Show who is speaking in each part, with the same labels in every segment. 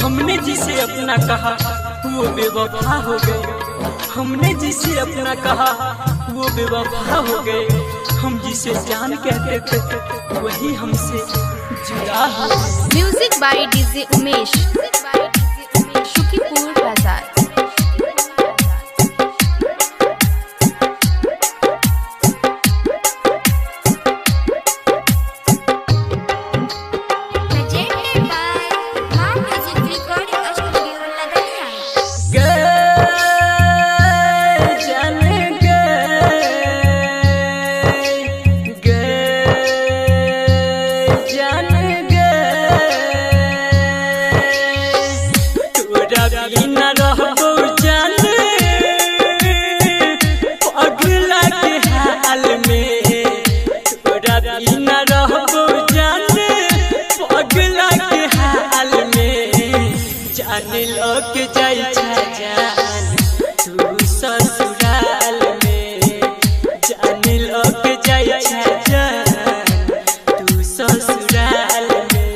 Speaker 1: हमने जिसे अपना कहा वो बेवफा हो गए। हमने जिसे अपना कहा वो बेवफा हो गए। हम जिसे जान कहते थे वही हमसे जुदा हो गए।
Speaker 2: Music by DJ Umesh, Shukipur Bazar.
Speaker 1: जाने लोग जाई जान तू ससुराल में। जाने लोग जाई जान तू ससुराल में।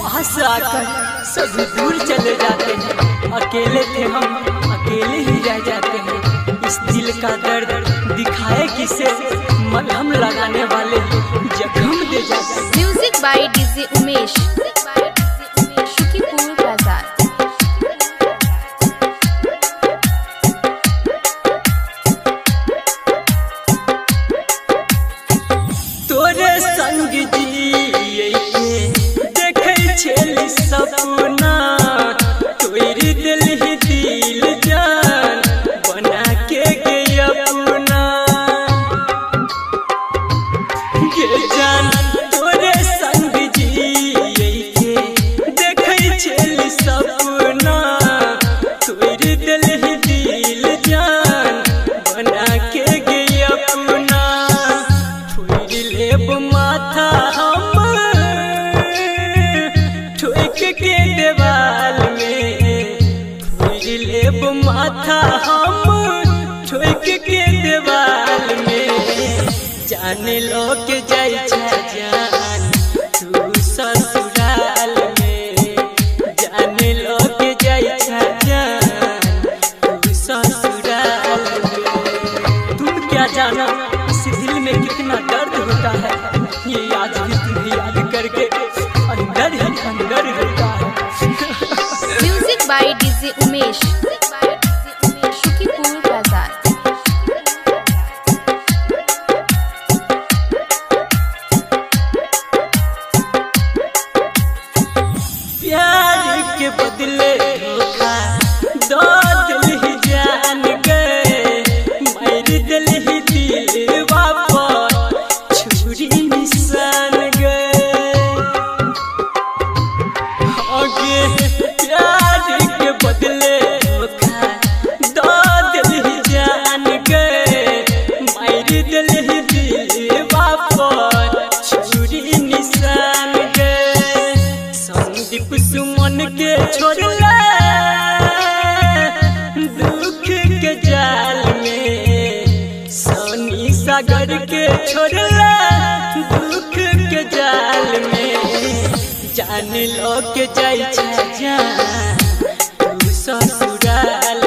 Speaker 1: वहाँ से आकर सभी दूर चले जाते हैं। अकेले थे हम, अकेले ही रह जाते हैं। इस दिल का दर्द दिखाए किसे, मलहम लगाने वाले जख्म दे जाते हैं।
Speaker 2: Music by DJ Umesh, Shukipur Bazar.
Speaker 1: तोरे संग जिए देखे छेली सपना। तोरी दिल ही दिल जान बना के गई अपना। ये जान तोरे संग जिए देखे छेली सपना। तोरी दिल ही दिल जान बना के गई अपना। लेब माथा हम ठोक के दीवाल में। फिर लेब माथा हम ठोक के दीवाल में। जाने लोग जाई जान तू ससुराल में। जाने लोग जाई जान तू ससुराल में। तुम क्या जाना इस दिल में कितना दर्द होता है। ये आज भी तुम्हें याद करके अंदर ही अंदर होता है।
Speaker 2: Music by DJ Umesh, Shukipur Bazar.
Speaker 1: प्यार के बदले धोखा दो दिल ही जान गए। मेरी दिल ही दिल वापस छुरी निशान गए। आगे प्यार के बदले धोखा दो दिल ही जान गए। मेरी दिल ही दिल वापस छुरी निशान गए। संदीप सुमन के छोड़ला दुख के जाल में। सोनी सागर के छोड़ला दुख के जाल में। जान लोग जाई जान तू ससुराल